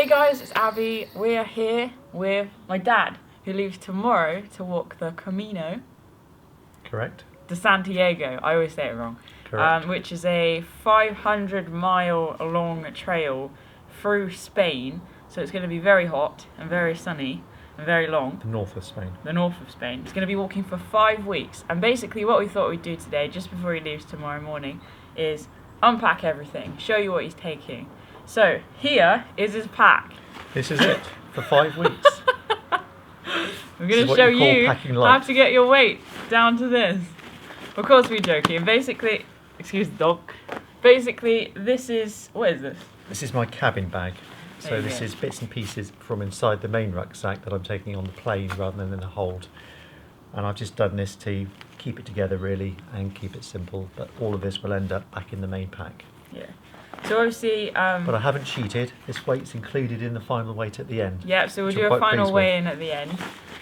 Hey guys, it's Abbie. We're here with my dad, who leaves tomorrow to walk the Camino de Santiago. I always say it wrong. Correct. Which is a 500-mile long trail through Spain. So it's going to be very hot and very sunny and very long. The north of Spain. The north of Spain. He's going to be walking for 5 weeks. And basically what we thought we'd do today, just before he leaves tomorrow morning, is unpack everything, show you what he's taking. So here is his pack. This is it for 5 weeks. I'm going to show you how to get your weight down to this. Of course we're joking. Basically, excuse the dog. Basically, this is, what is this? This is my cabin bag. So this is bits and pieces from inside the main rucksack that I'm taking on the plane rather than in the hold. And I've just done this to keep it together really and keep it simple. But all of this will end up back in the main pack. Yeah. So obviously... but I haven't cheated. This weight's included in the final weight at the end. Yeah, so we'll do a final weigh-in at the end.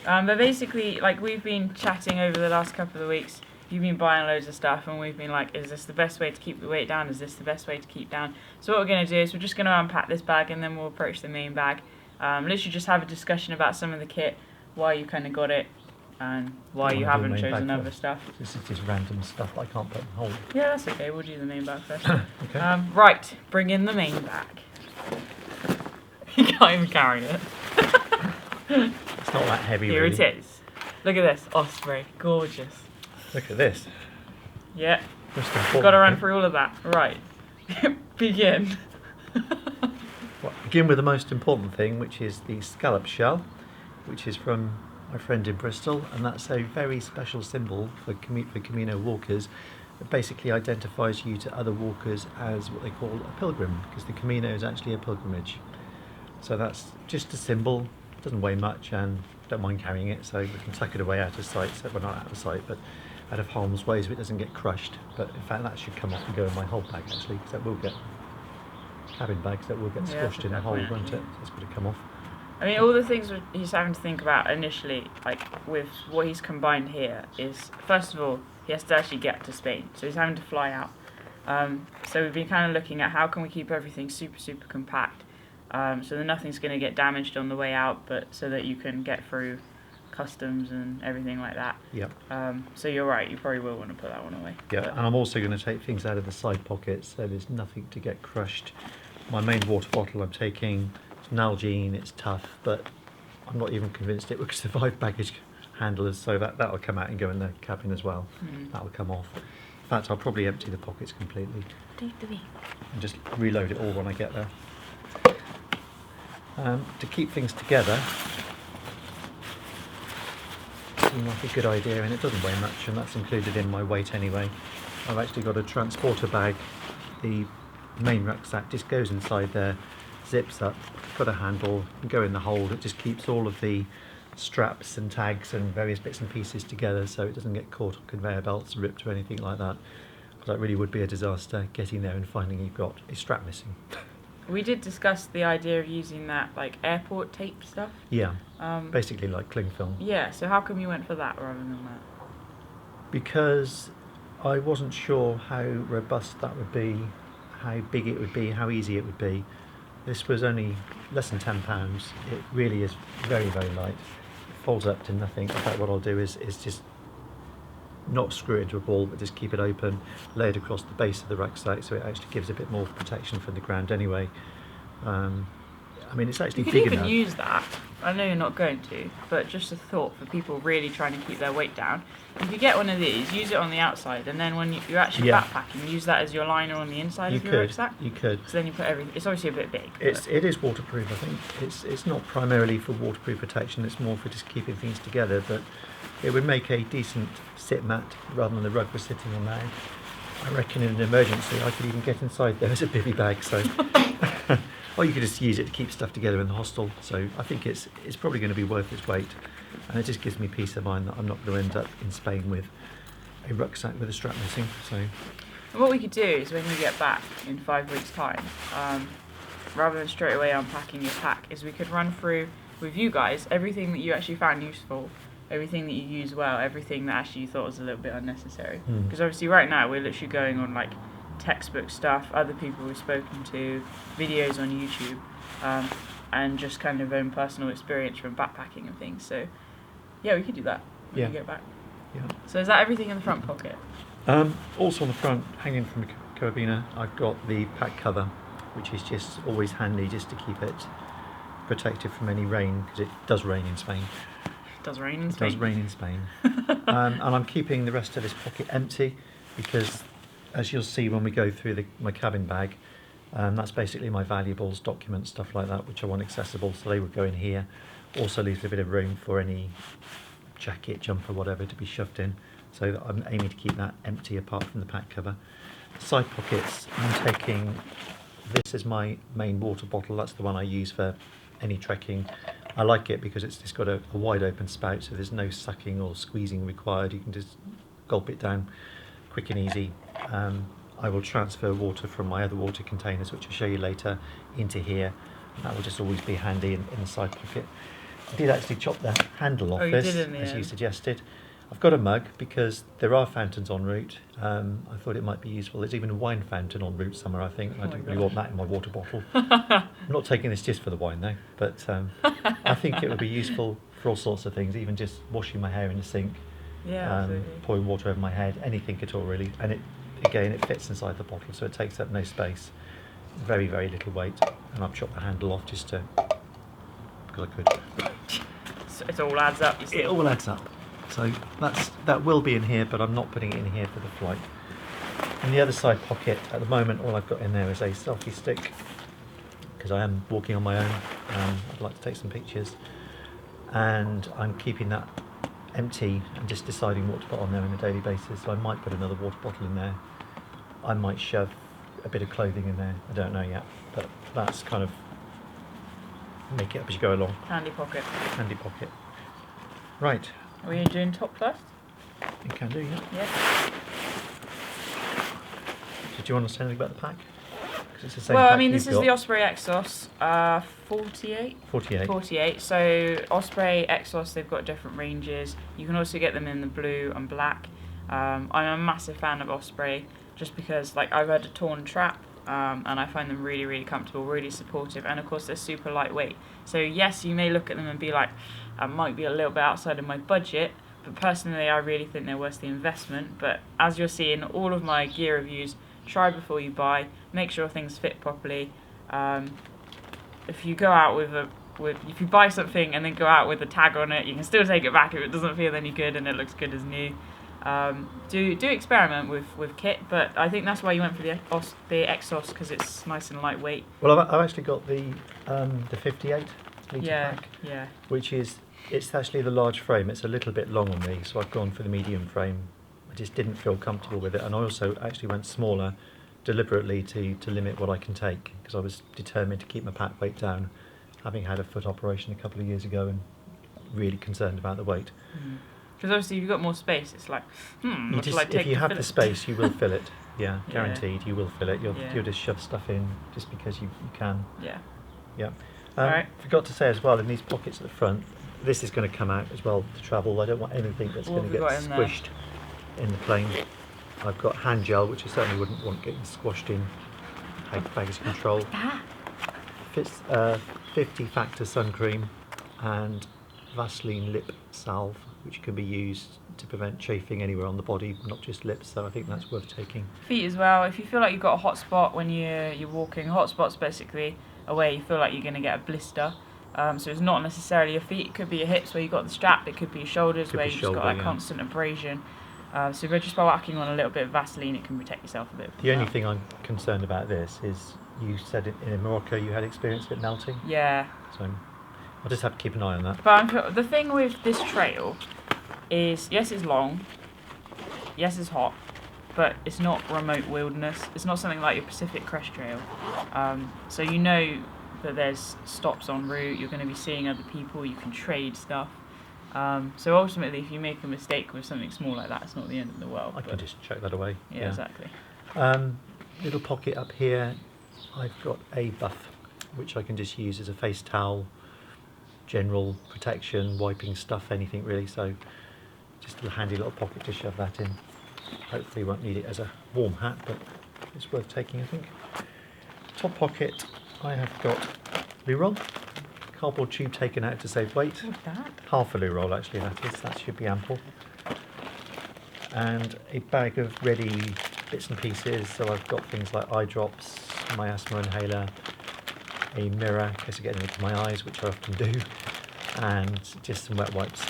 But basically, like, we've been chatting over the last couple of weeks. You've been buying loads of stuff and we've been like, is this the best way to keep the weight down? Is this the best way to keep down? So what we're going to do is we're just going to unpack this bag and then we'll approach the main bag. Literally just have a discussion about some of the kit, why you kind of got it and why you haven't chosen other stuff. This is just random stuff that I can't put in the hold. Yeah, that's okay. We'll do the main bag first. Okay. Right, bring in the main bag. You can't even carry it. It's not that heavy. Here really. it is. Look at this. Osprey. Gorgeous. Look at this. Yeah. Got to run through all of that. Right. Begin. Well, begin with the most important thing, which is the scallop shell, which is from my friend in Bristol, and that's a very special symbol for Camino walkers. It basically identifies you to other walkers as what they call a pilgrim, because the Camino is actually a pilgrimage. So that's just a symbol. Doesn't weigh much, and don't mind carrying it, so we can tuck it away out of sight. So we're not out of sight, but out of harm's way, so it doesn't get crushed. But in fact, that should come off and go in my whole bag actually, because that will get cabin bags that will get squashed in a hole, won't it? So it's going to come off. I mean, all the things he's having to think about initially, like with what he's combined here, is first of all he has to actually get to Spain, so he's having to fly out. So we've been kind of looking at how can we keep everything super compact, so that nothing's going to get damaged on the way out, but so that you can get through customs and everything like that. Yep. So you're right, you probably will want to put that one away. Yeah, and I'm also going to take things out of the side pockets so there's nothing to get crushed. My main water bottle I'm taking, it's Nalgene, it's tough, but I'm not even convinced it will survive baggage handlers, so that'll come out and go in the cabin as well. That'll come off. In fact, I'll probably empty the pockets completely and just reload it all when I get there. To keep things together seemed like a good idea, and it doesn't weigh much, and that's included in my weight anyway. I've actually got a transporter bag. The main rucksack just goes inside there, zips up, got a handle, can go in the hold. It just keeps all of the straps and tags and various bits and pieces together, so it doesn't get caught on conveyor belts, ripped or anything like that. Because that really would be a disaster, getting there and finding you've got a strap missing. We did discuss the idea of using that like airport tape stuff. Yeah, basically like cling film. Yeah, so how come you went for that rather than that? Because I wasn't sure how robust that would be, how big it would be, how easy it would be. This was only less than £10. It really is very light. It folds up to nothing. In fact, what I'll do is just not screw it into a ball, but just keep it open, lay it across the base of the rucksack, so it actually gives a bit more protection from the ground anyway. I mean, it's actually big enough. You could even use that. I know you're not going to, but just a thought for people really trying to keep their weight down. If you get one of these, use it on the outside, and then when you're actually backpacking, use that as your liner on the inside of your rucksack. You could. So then you put everything. It's obviously a bit big. It is waterproof, I think. It's not primarily for waterproof protection. It's more for just keeping things together. But it would make a decent sit mat rather than the rug we're sitting on now. I reckon in an emergency, I could even get inside there as a bivvy bag. So. Or you could just use it to keep stuff together in the hostel. So I think it's probably going to be worth its weight, and it just gives me peace of mind that I'm not going to end up in Spain with a rucksack with a strap missing. So what we could do is when you get back in 5 weeks' time, rather than straight away unpacking your pack, is we could run through with you guys everything that you actually found useful, everything that you use well, everything that actually you thought was a little bit unnecessary. Because obviously right now we're literally going on like textbook stuff, other people we've spoken to, videos on YouTube. and just kind of own personal experience from backpacking and things. So yeah, we could do that when we get back. Yeah. So is that everything in the front pocket? Also on the front, hanging from the carabiner, I've got the pack cover, which is just always handy just to keep it protected from any rain, because it does rain in Spain. It does rain in Spain. It does rain in Spain. And I'm keeping the rest of this pocket empty because, as you'll see when we go through my cabin bag, that's basically my valuables, documents, stuff like that, which I want accessible, so they would go in here. Also leaves a bit of room for any jacket, jumper, whatever to be shoved in. So I'm aiming to keep that empty apart from the pack cover. Side pockets, I'm taking, this is my main water bottle, that's the one I use for any trekking. I like it because it's got a wide open spout, so there's no sucking or squeezing required. You can just gulp it down quick and easy. I will transfer water from my other water containers, which I'll show you later, into here. That will just always be handy in the side pocket. I did actually chop the handle off this, as you suggested. I've got a mug because there are fountains en route. I thought it might be useful. There's even a wine fountain en route somewhere, I think. I don't really want that in my water bottle. I'm not taking this just for the wine though, but I think it would be useful for all sorts of things, even just washing my hair in the sink, pouring water over my head, anything at all really. And it fits inside the bottle, so it takes up no space. Very, very little weight. And I've chopped the handle off just to, because I could. So it all adds up, you see. It all adds up. So that will be in here, but I'm not putting it in here for the flight. In the other side pocket, at the moment, all I've got in there is a selfie stick, because I am walking on my own. I'd like to take some pictures, and I'm keeping that empty and just deciding what to put on there on a daily basis. So I might put another water bottle in there. I might shove a bit of clothing in there. I don't know yet, but that's kind of make it up as you go along. Handy pocket. Handy pocket. Right. Are we doing top first? You can do, yeah. Yeah. So do you want to say anything about the pack? It's the same well, pack I mean, this is got. the Osprey Exos 48. 48. 48. So Osprey Exos, they've got different ranges. You can also get them in the blue and black. I'm a massive fan of Osprey just because, like, I've had a torn trap. And I find them really, really comfortable, really supportive, and of course they're super lightweight. So yes, you may look at them and be like, I might be a little bit outside of my budget, but personally I really think they're worth the investment. But as you'll see in all of my gear reviews, try before you buy, make sure things fit properly. If you go out if you buy something and then go out with a tag on it, you can still take it back if it doesn't feel any good and it looks good as new. Do experiment with kit, but I think that's why you went for the Exos, because it's nice and lightweight. Well, I've actually got the 58 litre pack, which it's actually the large frame. It's a little bit long on me, so I've gone for the medium frame. I just didn't feel comfortable with it, and I also actually went smaller deliberately to limit what I can take, because I was determined to keep my pack weight down, having had a foot operation a couple of years ago and really concerned about the weight. Because obviously if you've got more space, it's like, if you have the space, you will fill it. Yeah, guaranteed, you will fill it. You'll just shove stuff in just because you can. Yeah. Right. Forgot to say as well, in these pockets at the front, this is going to come out as well to travel. I don't want anything that's going to get squished in the plane. I've got hand gel, which I certainly wouldn't want getting squashed in baggage control. Fits 50 factor sun cream and Vaseline lip salve, which can be used to prevent chafing anywhere on the body, not just lips, so I think that's worth taking. Feet as well. If you feel like you've got a hot spot when you're walking, hot spot's basically a way you feel like you're going to get a blister. So it's not necessarily your feet, it could be your hips where you've got the strap, it could be your shoulders where you've just got that constant abrasion. So just by whacking on a little bit of Vaseline, it can protect yourself a bit. The only thing I'm concerned about this is, you said in Morocco you had experience of it melting? Yeah. So I'll just have to keep an eye on that. But the thing with this trail is, yes, it's long, yes, it's hot, but it's not remote wilderness. It's not something like your Pacific Crest Trail. So you know that there's stops en route, you're going to be seeing other people, you can trade stuff. So ultimately, if you make a mistake with something small like that, it's not the end of the world. I can just chuck that away. Yeah, exactly. Little pocket up here, I've got a buff, which I can just use as a face towel, general protection, wiping stuff, anything really. So just a handy little pocket to shove that in. Hopefully won't need it as a warm hat, but it's worth taking, I think. Top pocket, I have got loo roll, cardboard tube taken out to save weight. What's that? Half a loo roll actually, that should be ample. And a bag of ready bits and pieces, so I've got things like eye drops, my asthma inhaler, a mirror in case I get anything to my eyes, which I often do, and just some wet wipes.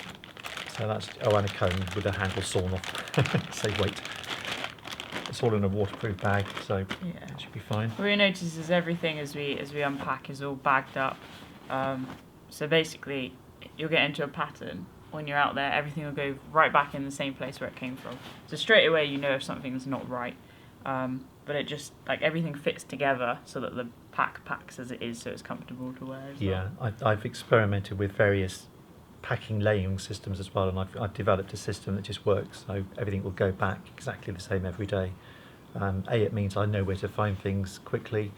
So that's, oh, and a cone with the handle sawn off, save weight. It's all in a waterproof bag, so it should be fine. What we notice is everything as we unpack is all bagged up. So basically, you'll get into a pattern. When you're out there, everything will go right back in the same place where it came from. So straight away you know if something's not right. But it just, like, everything fits together so that the pack packs as it is, so it's comfortable to wear as well. Yeah, I've experimented with various packing laying systems as well, and I've developed a system that just works, so everything will go back exactly the same every day. It means I know where to find things quickly.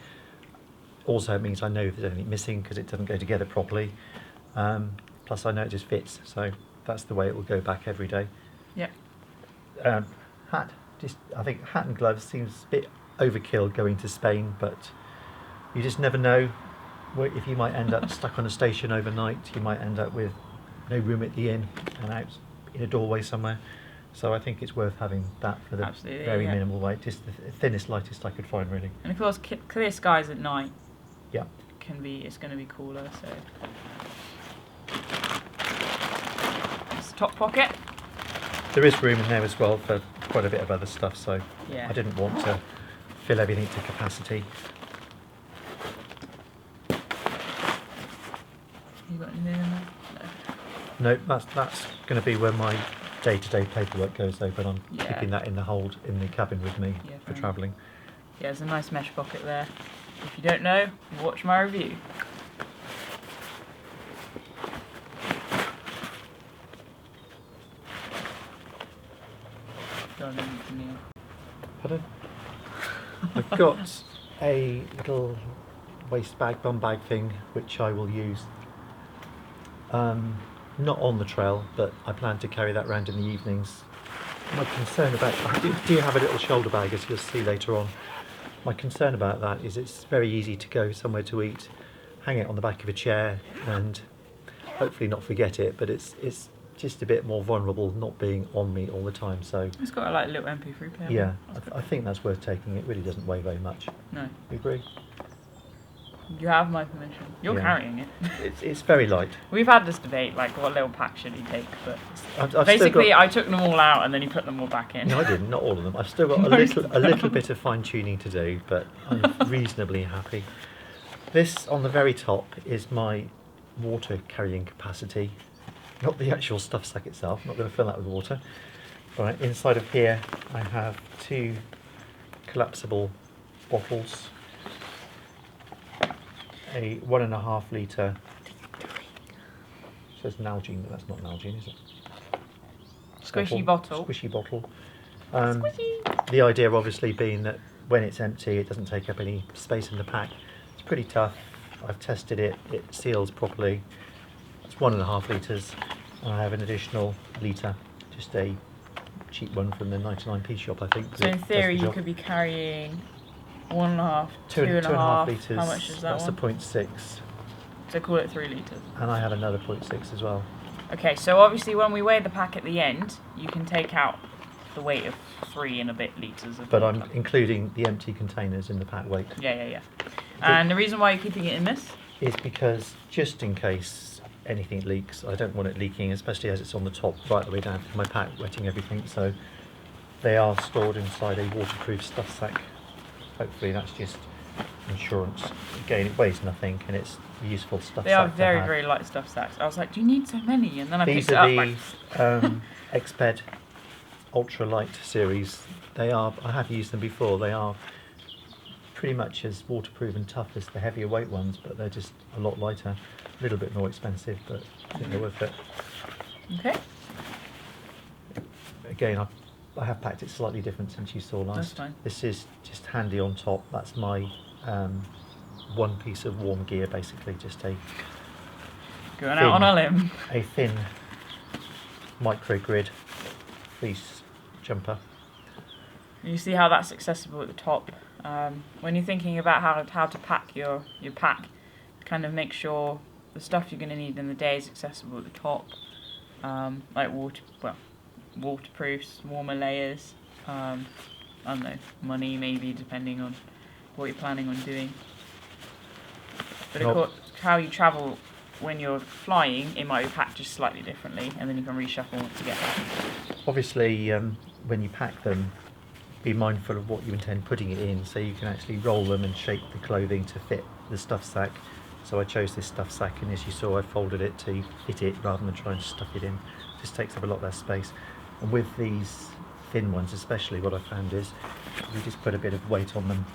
Also, it means I know if there's anything missing because it doesn't go together properly. Plus, I know it just fits, so that's the way it will go back every day. Yeah. Hat, I think hat and gloves seems a bit overkill going to Spain, but you just never know if you might end up stuck on a station overnight. You might end up with no room at the inn and out in a doorway somewhere. So I think it's worth having that for the very minimal weight, just the thinnest, lightest I could find, really. And of course, clear skies at night. Yeah. It's going to be cooler. So. It's the top pocket. There is room in there as well for quite a bit of other stuff, so yeah. I didn't want to fill everything to capacity. You got anything in there? No, that's going to be where my day-to-day paperwork goes, though, but I'm keeping that in the hold in the cabin with me for travelling. Yeah, there's a nice mesh pocket there. If you don't know, watch my review. Pardon? I've got a little waist bag, bum bag thing, which I will use. Not on the trail, but I plan to carry that around in the evenings. My concern about, I do have a little shoulder bag, as you'll see later on. My concern about that is it's very easy to go somewhere to eat, hang it on the back of a chair, and hopefully not forget it, but it's just a bit more vulnerable not being on me all the time. So it's got a little MP3 player. Yeah, I think that's worth taking. It really doesn't weigh very much. No. You agree? You have my permission. You're carrying it. It's very light. We've had this debate, like, what little pack should he take? But basically, I took them all out and then he put them all back in. No, I didn't. Not all of them. I've still got a little bit of fine tuning to do, but I'm reasonably happy. This on the very top is my water carrying capacity, not the actual stuff sack itself. I'm not going to fill that with water. Right, inside of here, I have 2 collapsible bottles. A 1.5 litre. It says Nalgene, but that's not Nalgene, is it? Squishy bottle. Squishy bottle. Squishy. The idea obviously being that when it's empty, it doesn't take up any space in the pack. It's pretty tough. I've tested it. It seals properly. It's 1.5 litres. And I have an additional litre, just a cheap one from the 99p shop, I think. So in theory, you could be carrying 1.5, 2.5 litres. How much is that? That's a 0.6. So call it 3 litres. And I have another 0.6 as well. Okay, so obviously when we weigh the pack at the end, you can take out the weight of 3 and a bit litres of But water. I'm including the empty containers in the pack weight. Yeah. And the reason why you're keeping it in this? Is because just in case anything leaks, I don't want it leaking, especially as it's on the top right the way down to my pack, wetting everything. So they are stored inside a waterproof stuff sack. Hopefully that's just insurance. Again, it weighs nothing and it's useful stuff. They are very, very light stuff sacks. I was like, do you need so many? And then I picked it up. These are the Exped Ultra Light series. They are, I have used them before, they are pretty much as waterproof and tough as the heavier weight ones, but they're just a lot lighter, a little bit more expensive, but I think they're worth it. Okay. Again, I have packed it slightly different since you saw last. That's fine. This is just handy on top. That's my one piece of warm gear, basically, just a going out on a limb. A thin micro grid fleece jumper. You see how that's accessible at the top. When you're thinking about how to pack your pack, kind of make sure the stuff you're going to need in the day is accessible at the top, like waterproofs, warmer layers, I don't know, money maybe, depending on what you're planning on doing. But of course, how you travel when you're flying, it might be packed just slightly differently, and then you can reshuffle once you get there. Obviously, when you pack them, be mindful of what you intend putting it in, so you can actually roll them and shape the clothing to fit the stuff sack. So I chose this stuff sack, and as you saw, I folded it to fit it rather than trying to stuff it in. Just takes up a lot less space. And with these thin ones especially, what I found is you just put a bit of weight on them.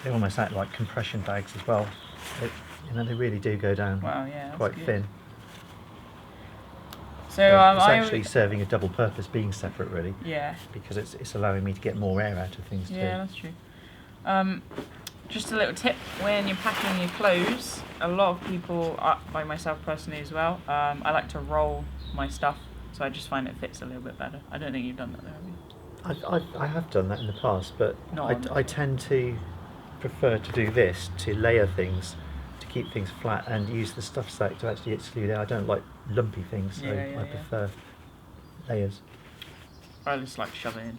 They almost act like compression bags as well. They really do go down quite thin. So it's actually serving a double purpose, being separate really. Yeah. Because it's allowing me to get more air out of things too. Yeah, that's true. Just a little tip, when you're packing your clothes, a lot of people, like myself personally as well, I like to roll my stuff, so I just find it fits a little bit better. I don't think you've done that though, have you? I have done that in the past, but I tend to prefer to do this, to layer things, to keep things flat, and use the stuff sack to actually exclude air. I don't like lumpy things, so I prefer layers. I just like to shove it in.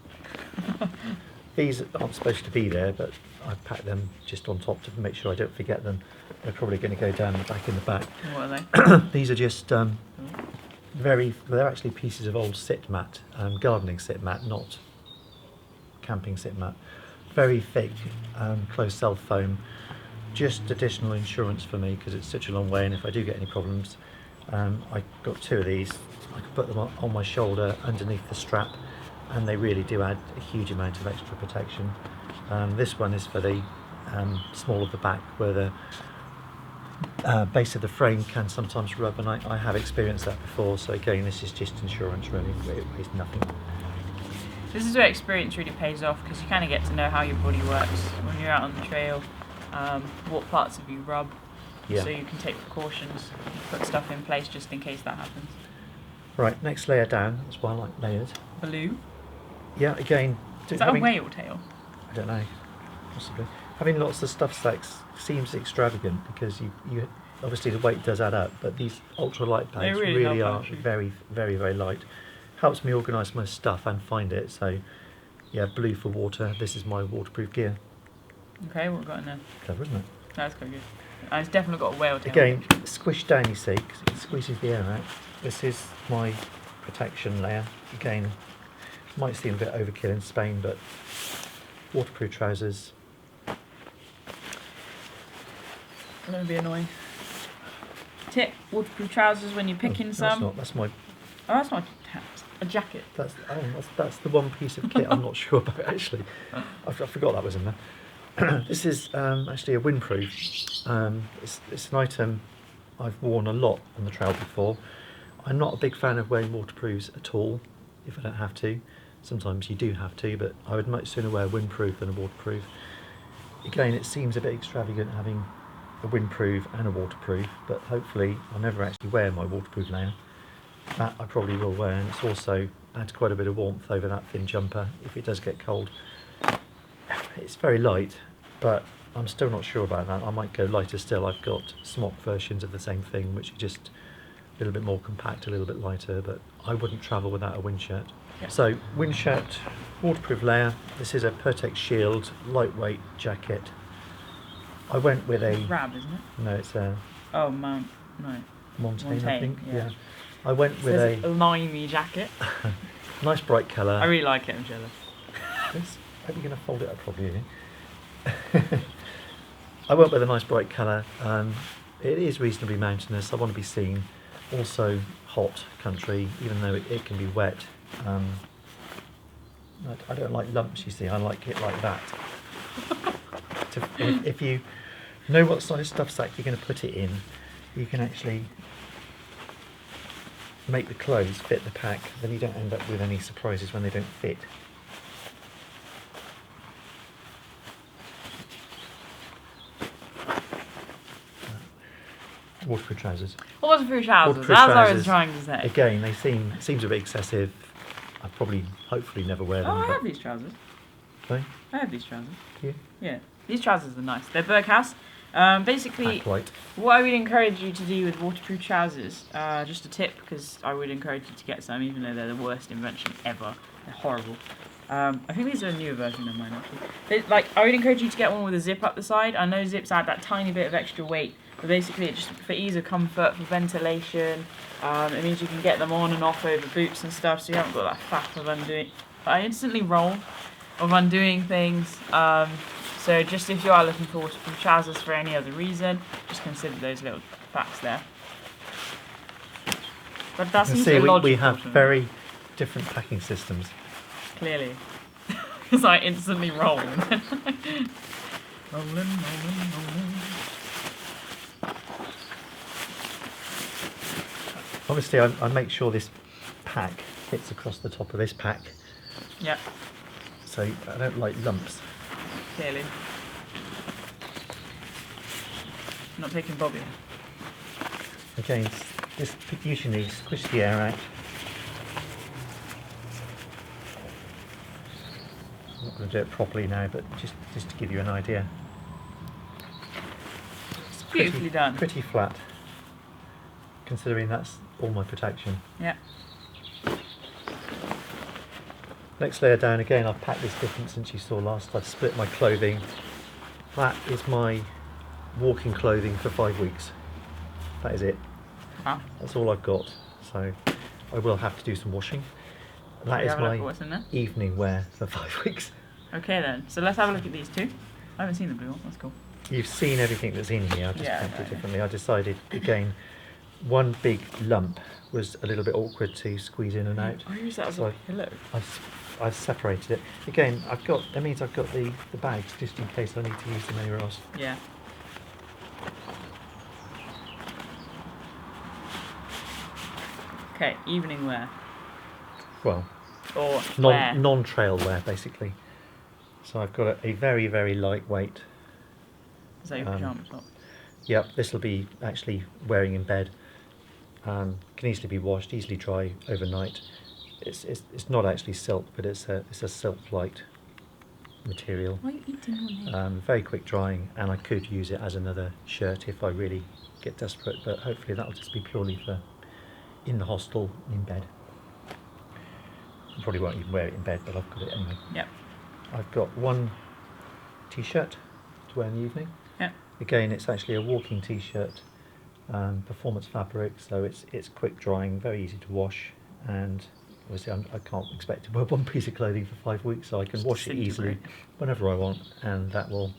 These aren't supposed to be there, but I pack them just on top to make sure I don't forget them. They're probably going to go down back in the back. What are they? These are just they're actually pieces of old sit mat, gardening sit mat, not camping sit mat. Very thick, closed cell foam. Just additional insurance for me because it's such a long way, and if I do get any problems, I got 2 of these. I can put them on my shoulder underneath the strap, and they really do add a huge amount of extra protection. This one is for the small of the back, where the base of the frame can sometimes rub, and I have experienced that before, so again, this is just insurance really, it weighs nothing. This is where experience really pays off, because you kind of get to know how your body works when you're out on the trail, what parts of you rub, so you can take precautions, put stuff in place just in case that happens. Right, next layer down, that's why I like layers. Blue? Yeah, again... Is that a whale tail? I don't know, possibly. Having lots of stuff sacks seems extravagant because you obviously the weight does add up, but these ultralight bags really are very, very, very light. Helps me organise my stuff and find it, so yeah, blue for water. This is my waterproof gear. Okay, what have we got in there? Clever, isn't it? That's quite good. It's definitely got a whale tail. Again, squish down, you see, because it squeezes the air out. This is my protection layer. Again, might seem a bit overkill in Spain, but waterproof trousers. That would be annoying. Tip: waterproof trousers when you're picking some. That's my. Oh, that's not a jacket. That's the one piece of kit I'm not sure about actually. I forgot that was in there. This is actually a windproof. It's an item I've worn a lot on the trail before. I'm not a big fan of wearing waterproofs at all if I don't have to. Sometimes you do have to, but I would much sooner wear a windproof than a waterproof. Again, it seems a bit extravagant having a windproof and a waterproof, but hopefully I'll never actually wear my waterproof layer. That I probably will wear, and it's also adds quite a bit of warmth over that thin jumper if it does get cold. It's very light, but I'm still not sure about that. I might go lighter still. I've got smock versions of the same thing, which are just a little bit more compact, a little bit lighter, but I wouldn't travel without a wind shirt. Yeah. So, wind shirt, waterproof layer. This is a Pertex Shield, lightweight jacket. I went with a... Rab, isn't it? No, it's a... Oh, Montaigne, I think. Yeah. I went with a limey jacket. Nice bright colour. I really like it, I'm jealous. I hope you're going to fold it up properly. I went with a nice bright colour. It is reasonably mountainous. I want to be seen. Also hot country, even though it can be wet. I don't like lumps, you see. I like it like that. If you know what size stuff sack you're going to put it in, you can actually make the clothes fit the pack, then you don't end up with any surprises when they don't fit. Waterproof trousers. Waterproof trousers, that's what I was trying to say. Again, they seems a bit excessive. I probably, hopefully never wear them. Oh, I have these trousers. Sorry? I have these trousers. Do you? Yeah. These trousers are nice. They're Berghaus. Basically, Pack light. what I would encourage you to do with waterproof trousers, just a tip, because I would encourage you to get some, even though they're the worst invention ever. They're horrible. I think these are a newer version of mine, actually. I would encourage you to get one with a zip up the side. I know zips add that tiny bit of extra weight, but basically it's just for ease of comfort, for ventilation. It means you can get them on and off over boots and stuff, so you haven't got that faff of undoing. I instantly roll of undoing things. So just if you are looking for waterproof trousers for any other reason, just consider those little facts there. But that seems illogical. We have very different packing systems. Clearly. Because I instantly roll. Rolling. Obviously, I make sure this pack fits across the top of this pack. Yeah. So I don't like lumps. Clearly. Not taking Bobby. Again, this usually squish the air out. I'm not going to do it properly now, but just to give you an idea. It's beautifully done. Pretty flat, considering that's all my protection. Yeah. Next layer down again, I've packed this different since you saw last. I've split my clothing. That is my walking clothing for 5 weeks. That is it. Huh? That's all I've got. So I will have to do some washing. That is my evening wear for 5 weeks. Okay then, so let's have a look at these two. I haven't seen the blue one, that's cool. You've seen everything that's in here, I've just packed it differently. I decided, again, one big lump was a little bit awkward to squeeze in and out. I use that as a pillow. I've separated it. Again, that means I've got the bags just in case I need to use them anywhere else. Yeah. Okay, evening wear. Well, or non-trail wear, basically. So I've got a very, very lightweight. Is that your pyjama top? Yep, this will be actually wearing in bed. Can easily be washed, easily dry overnight. It's not actually silk, but it's a silk-like material. Why are you eating on here? Very quick drying, and I could use it as another shirt if I really get desperate. But hopefully that'll just be purely for in the hostel in bed. I probably won't even wear it in bed, but I've got it anyway. Yep. I've got one t-shirt to wear in the evening. Yep. Again, it's actually a walking t-shirt, performance fabric, so it's quick drying, very easy to wash, and obviously I can't expect to wear one piece of clothing for 5 weeks, so I can wash it easily whenever I want, and that will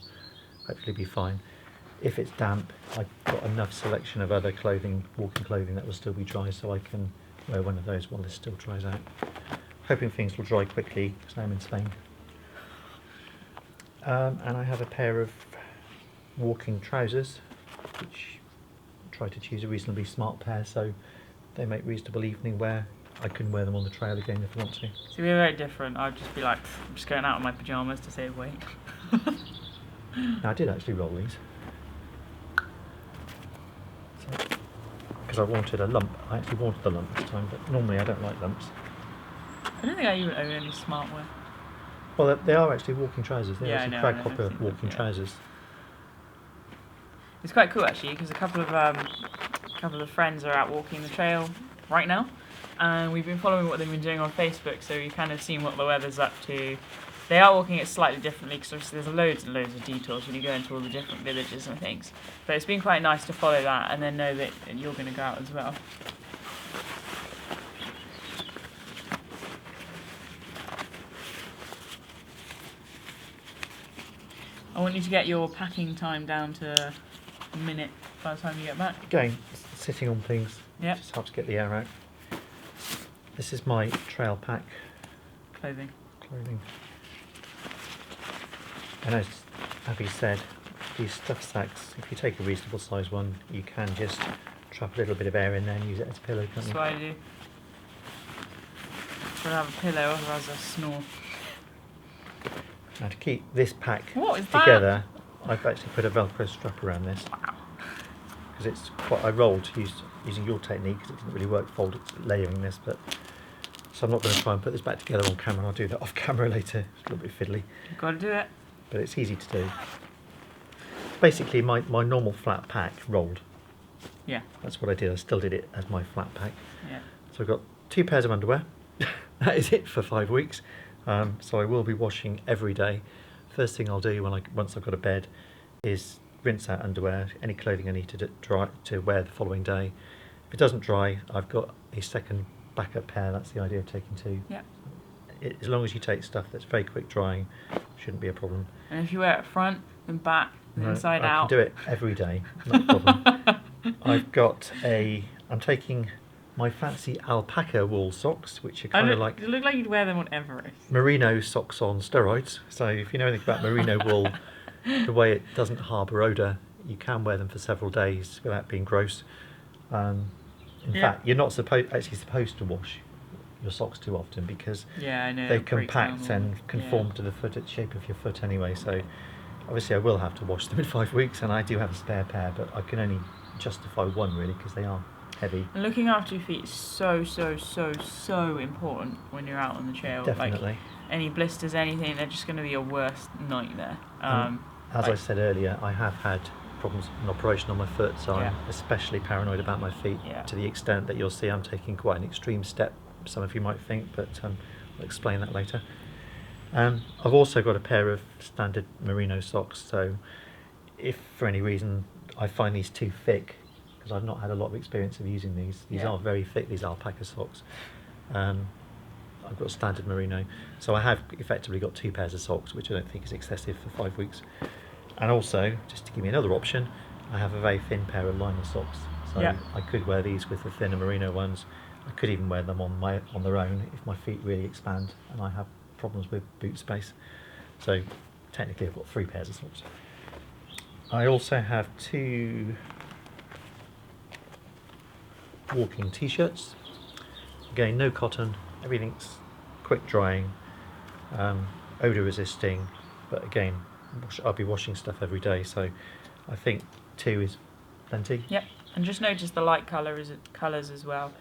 hopefully be fine. If it's damp, I've got enough selection of other clothing, walking clothing, that will still be dry, so I can wear one of those while this still dries out. Hoping things will dry quickly, because I'm in Spain. And I have a pair of walking trousers, which I try to choose a reasonably smart pair, so they make reasonable evening wear. I can wear them on the trail again if I want to. So we're very different. I'd just be like, I'm just going out in my pyjamas to save weight. Now, I did actually roll these. Because I wanted a lump. I actually wanted the lump this time, but normally I don't like lumps. I don't think I even own any smart wear. Well, they are actually walking trousers. They're Yeah, actually crag hopper walking trousers. It's quite cool actually, because a couple of friends are out walking the trail right now, and we've been following what they've been doing on Facebook, so we've kind of seen what the weather's up to. They are walking it slightly differently, because obviously there's loads and loads of detours when you go into all the different villages and things. But it's been quite nice to follow that and then know that you're going to go out as well. I want you to get your packing time down to a minute by the time you get back. Again, sitting on things just helps get the air out. This is my trail pack. Clothing. And as Abbie said, these stuff sacks, if you take a reasonable size one, you can just trap a little bit of air in there and use it as a pillow, can't you? That's what I do. I'll have a pillow, otherwise I snore. Now to keep this pack That? together, I've actually put a Velcro strap around this. Wow. Because it's quite, I rolled using your technique, because it didn't really work layering this, but so I'm not going to try and put this back together on camera. I'll do that off camera later. It's a little bit fiddly. You've got to do it. But it's easy to do. basically my normal flat pack rolled. Yeah. That's what I did. I still did it as my flat pack. Yeah. So I've got 2 pairs of underwear. That is it for 5 weeks. So I will be washing every day. First thing I'll do once I've got a bed is rinse out underwear, any clothing I need to wear the following day. If it doesn't dry, I've got a second backup pair. That's the idea of taking 2. Yeah. As long as you take stuff that's very quick drying, shouldn't be a problem. And if you wear it front, then back, then inside out. I can do it every day, not a problem. I'm taking my fancy alpaca wool socks, which are kind of like... They look like you'd wear them on Everest. Merino socks on steroids. So if you know anything about merino wool, the way it doesn't harbour odour, you can wear them for several days without being gross. In fact, you're not actually supposed to wash your socks too often because they compact and conform to the shape of your foot anyway. So obviously I will have to wash them in 5 weeks, and I do have a spare pair, but I can only justify one really because they are heavy. And looking after your feet is so important when you're out on the trail. Definitely. Like any blisters, anything, they're just going to be your worst nightmare. As I said earlier, I have had problems, an operation on my foot, so I'm especially paranoid about my feet to the extent that you'll see I'm taking quite an extreme step, some of you might think, but I'll explain that later. I've also got a pair of standard merino socks, so if for any reason I find these too thick, because I've not had a lot of experience of using these are very thick, these alpaca socks. I've got standard merino, so I have effectively got 2 pairs of socks, which I don't think is excessive for 5 weeks. And also, just to give me another option, I have a very thin pair of liner socks, so I could wear these with the thinner merino ones. I could even wear them on their own if my feet really expand and I have problems with boot space. So technically I've got 3 pairs of socks. I also have 2 walking t-shirts. Again, no cotton, everything's quick drying, odour resisting, but again, I'll be washing stuff every day, so I think 2 is plenty. Yep, and just notice the light colours as well.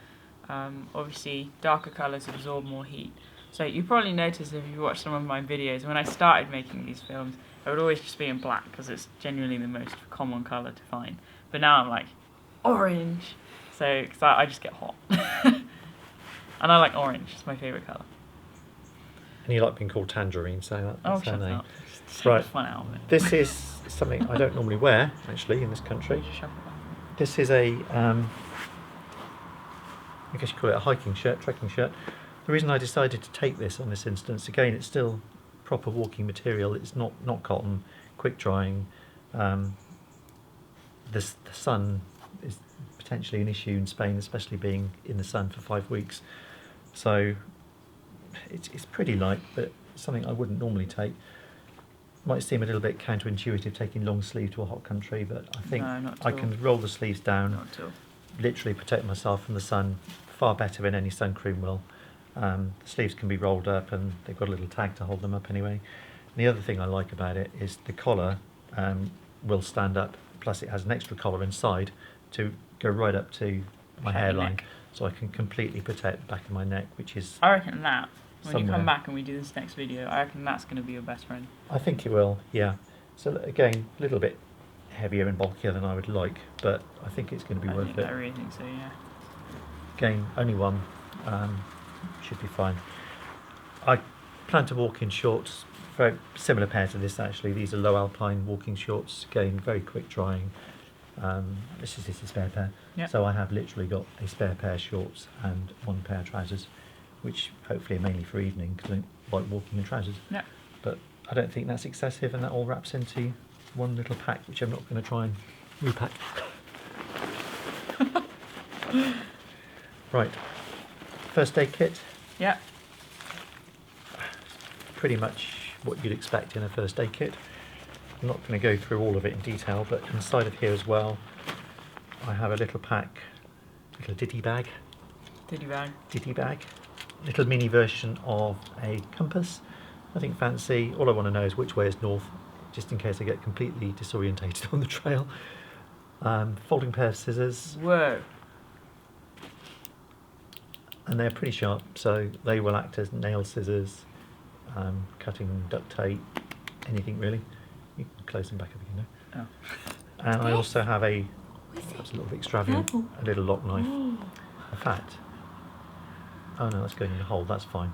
Obviously, darker colours absorb more heat. So you probably noticed if you watched some of my videos, when I started making these films, I would always just be in black because it's genuinely the most common colour to find. But now I'm like, orange. So, because I just get hot. And I like orange, it's my favourite colour. And you like being called Tangerine, so that's her name. Right. Fun out of it. This is something I don't normally wear, actually, in this country. This is a, I guess you call it a hiking shirt, trekking shirt. The reason I decided to take this on this instance, again, it's still proper walking material. It's not cotton, quick drying. The sun is potentially an issue in Spain, especially being in the sun for 5 weeks. So it's pretty light, but something I wouldn't normally take. Might seem a little bit counterintuitive taking long sleeve to a hot country, but I think I can roll the sleeves down, literally protect myself from the sun far better than any sun cream will. The sleeves can be rolled up and they've got a little tag to hold them up anyway. And the other thing I like about it is the collar will stand up, plus it has an extra collar inside to go right up to my hairline, so I can completely protect the back of my neck, which is... I reckon that, when you come back and we do this next video, I reckon that's going to be your best friend. I think it will, yeah. So again, a little bit heavier and bulkier than I would like, but I think it's going to be worth it. I really think so, yeah. Again, only one, should be fine. I plan to walk in shorts, very similar pair to this actually. These are low alpine walking shorts, again, very quick drying. This is a spare pair, so I have literally got a spare pair of shorts and 1 pair of trousers, which hopefully are mainly for evening because I don't like walking in trousers. Yeah. But I don't think that's excessive, and that all wraps into one little pack, which I'm not going to try and repack. Right, first aid kit. Yeah. Pretty much what you'd expect in a first aid kit. I'm not going to go through all of it in detail, but inside of here as well, I have a little pack, little ditty bag. Ditty bag. Little mini version of a compass. Nothing fancy. All I want to know is which way is north, just in case I get completely disorientated on the trail. Folding pair of scissors. Whoa. And they're pretty sharp, so they will act as nail scissors, cutting duct tape, anything really. You can close them back up again now. Oh. And I also have a, What's perhaps a it? little bit extravagant, Careful. a little lock knife. Oh. In fact, oh no, that's going in the hole, that's fine.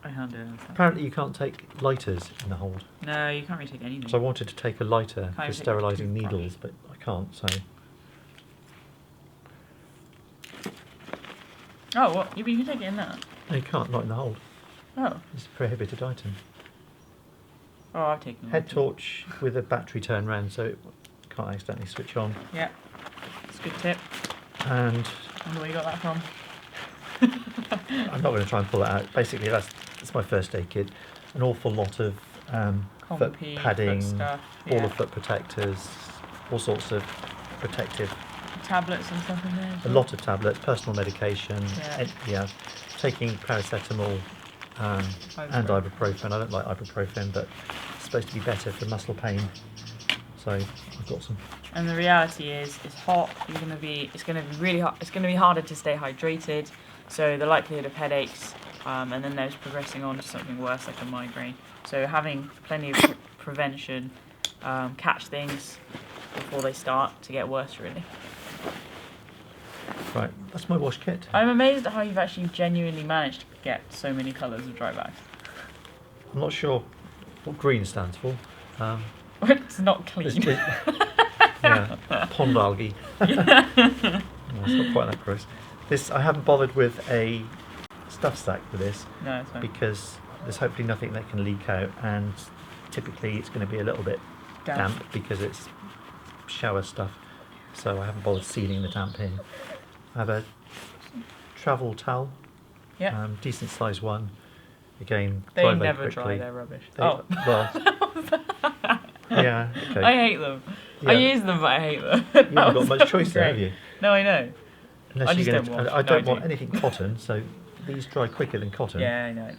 I can't do it. Apparently you can't take lighters in the hold. No, you can't really take anything. So I wanted to take a lighter Can't for even take a sterilising toothbrush. needles, but I can't, so... Oh, what? You can take it in there. No, you can't, not in the hold. Oh. It's a prohibited item. Oh, I've taken it. Head torch with a battery turn round so it can't accidentally switch on. Yeah. It's a good tip. And I wonder where you got that from. I'm not going to try and pull that out. Basically, that's my first aid kit. An awful lot of foot Compy, padding, foot stuff, all yeah. the foot protectors, all sorts of protective. Tablets and stuff in there. A lot of tablets, personal medication. Yeah. Taking paracetamol and ibuprofen. I don't like ibuprofen, but it's supposed to be better for muscle pain. So I've got some. And the reality is, it's hot. It's gonna be really hot. It's gonna be harder to stay hydrated. So the likelihood of headaches, and then there's progressing on to something worse like a migraine. So having plenty of prevention, catch things before they start to get worse, really. Right, that's my wash kit. I'm amazed at how you've actually genuinely managed to get so many colours of dry bags. I'm not sure what green stands for. It's not clean. Yeah, pond algae. No, it's not quite that gross. I haven't bothered with a stuff sack for this No, it's fine. because there's hopefully nothing that can leak out, and typically it's going to be a little bit damp because it's shower stuff. So I haven't bothered sealing the damp in. I have a travel towel, Yeah. decent size one. Again, They dry very never quickly. dry, they're rubbish. Well, yeah, okay. I hate them. Yeah. I use them, but I hate them. You haven't got much choice there, have Great. you? No, I know. Unless I you're just gonna don't wash. I No, don't I want do. anything cotton, so these dry quicker than cotton. Yeah, I know.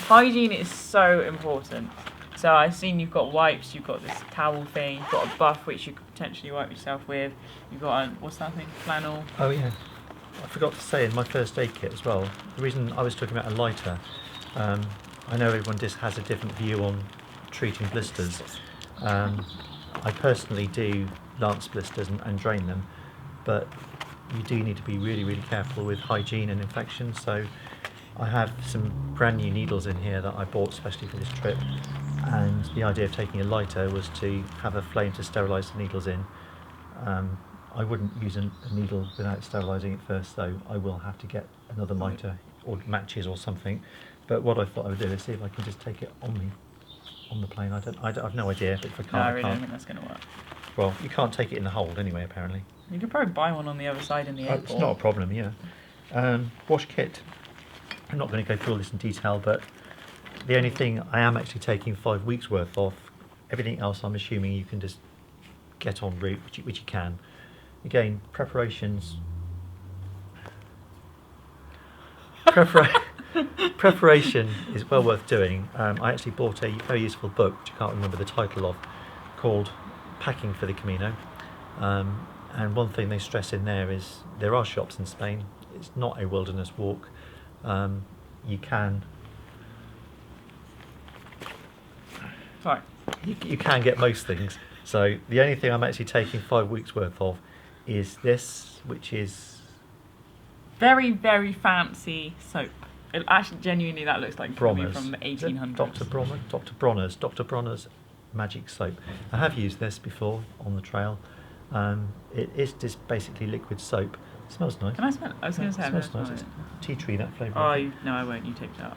Hygiene is so important. So I've seen you've got wipes, you've got this towel thing, you've got a buff which you could potentially wipe yourself with. You've got a, what's that thing? Flannel. Oh yeah. I forgot to say in my first aid kit as well, the reason I was talking about a lighter, I know everyone just has a different view on treating blisters. I personally do lance blisters and drain them, but you do need to be really, really careful with hygiene and infection. So I have some brand new needles in here that I bought especially for this trip, and the idea of taking a lighter was to have a flame to sterilise the needles in. I wouldn't use a needle without sterilising it first, so I will have to get another lighter or matches or something. But what I thought I would do is see if I can just take it on me, on the plane. I've no idea, but if I can't, No, I I really don't can't. think that's going to work. Well, you can't take it in the hold anyway, apparently. You could probably buy one on the other side in the airport. It's not a problem, yeah. Wash kit. I'm not going to go through all this in detail, but the only thing I am actually taking 5 weeks worth of. Everything else I'm assuming you can just get en route, which you can. Again, preparations. Preparation is well worth doing. I actually bought a very useful book, which I can't remember the title of, called Packing for the Camino. And one thing they stress in there is there are shops in Spain. It's not a wilderness walk. You can Right. you can get most things. So the only thing I'm actually taking 5 weeks worth of is this, which is Very, very fancy soap. It actually, genuinely, that looks like probably Bronner's. from the Is it 1800s. Dr. Bronner's magic soap. I have used this before on the trail. It is just basically liquid soap. It smells nice. Can I smell it? I was going to say, It I've never smells nice. smelled It's it. tea tree, that flavour. Oh, no, I won't. You taped it up.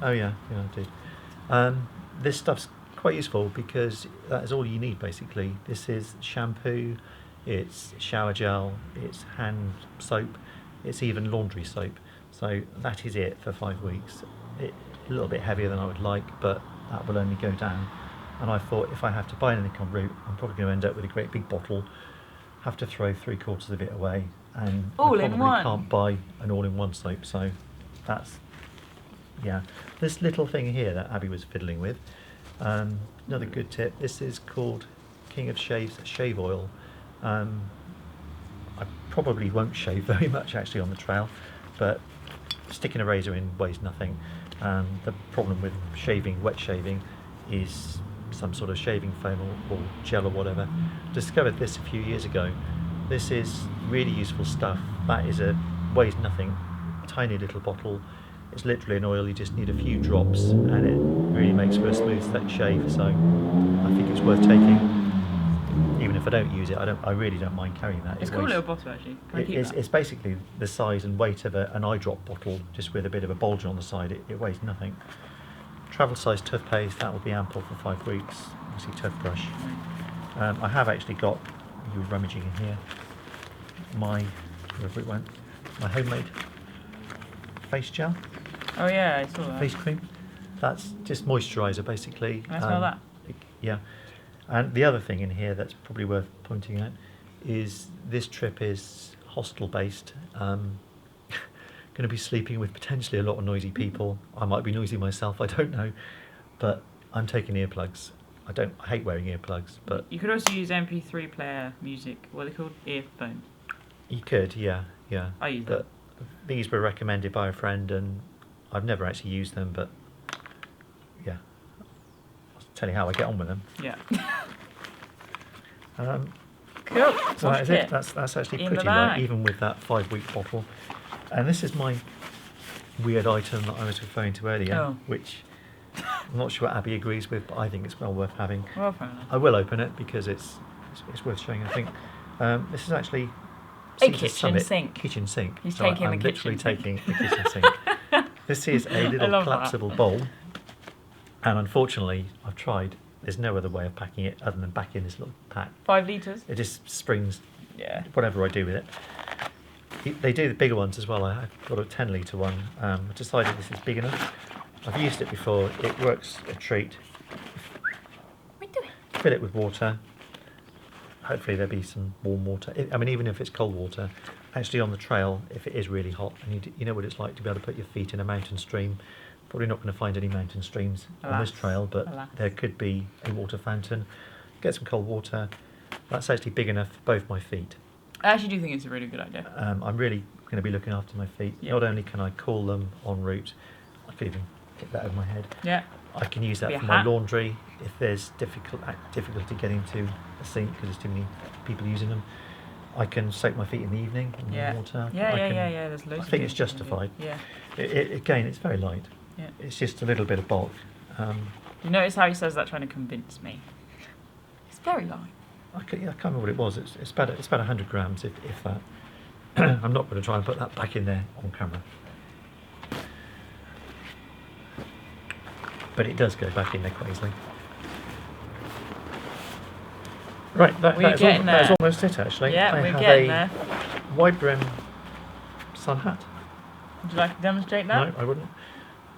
Oh yeah, I did. This stuff's quite useful because that is all you need basically. This is shampoo, it's shower gel, it's hand soap, it's even laundry soap. So that is it for 5 weeks. It's a little bit heavier than I would like, but that will only go down. And I thought if I have to buy anything en route, I'm probably going to end up with a great big bottle, have to throw 3/4 of it away, and All I in probably one. can't buy an all-in-one soap. So that's, yeah. This little thing here that Abbie was fiddling with, another good tip. This is called King of Shaves shave oil. I probably won't shave very much actually on the trail, but sticking a razor in weighs nothing. The problem with shaving, wet shaving, is some sort of shaving foam or gel or whatever. Discovered this a few years ago. This is really useful stuff. That weighs nothing, tiny little bottle. It's literally an oil. You just need a few drops, and it really makes for a smooth, thick shave. So I think it's worth taking. Even if I don't use it, I really don't mind carrying that. It's a cool little bottle actually. It's basically the size and weight of an eye drop bottle, just with a bit of a bulge on the side. It weighs nothing. Travel size toothpaste, that will be ample for 5 weeks. Obviously toothbrush. I have actually got, you were rummaging in here, wherever it went, my homemade face gel. Oh yeah, I saw that. Face cream. That's just moisturiser basically. Can I smell that? Yeah. And the other thing in here that's probably worth pointing out is this trip is hostel based. Going to be sleeping with potentially a lot of noisy people. I might be noisy myself, I don't know, but I'm taking earplugs. I hate wearing earplugs, but you could also use MP3 player music. What are they called? Earphones. You could, yeah. I use them. These were recommended by a friend, and I've never actually used them, but yeah, I'll tell you how I get on with them. Yeah. Cool. So that is it. That's actually pretty light, even with that 5-week bottle. And this is my weird item that I was referring to earlier, which I'm not sure Abbie agrees with, but I think it's well worth having. Well, fair enough. I will open it because it's worth showing, I think. This is actually a kitchen sink. Kitchen sink. He's taking I'm the literally kitchen taking a kitchen sink. This is a little collapsible bowl, and unfortunately, I've tried. There's no other way of packing it other than back in this little pack. 5 litres? It just springs. Yeah. Whatever I do with it. They do the bigger ones as well. I've got a 10-litre one. I decided this is big enough. I've used it before. It works a treat. What are you doing? Fill it with water. Hopefully there'll be some warm water. I mean, even if it's cold water, actually on the trail, if it is really hot, and you know what it's like to be able to put your feet in a mountain stream. Probably not going to find any mountain streams on this trail, but there could be a water fountain. Get some cold water. That's actually big enough for both my feet. I actually do think it's a really good idea. I'm really going to be looking after my feet. Yep. Not only can I cool them en route, I could even get that over my head. Yeah. I can use that for my laundry if there's difficulty getting to a sink because there's too many people using them. I can soak my feet in the evening in water. Yeah. There's loads. I think it's justified. Yeah. Again, it's very light. Yeah. It's just a little bit of bulk. You notice how he says that trying to convince me. It's very light. I can't remember what it was. It's about 100 grams, if that. I'm not going to try and put that back in there on camera. But it does go back in there quite easily. Right, that is almost it actually. Yeah, I we're have getting there. Wide brim sun hat. Would you like to demonstrate that? No, I wouldn't.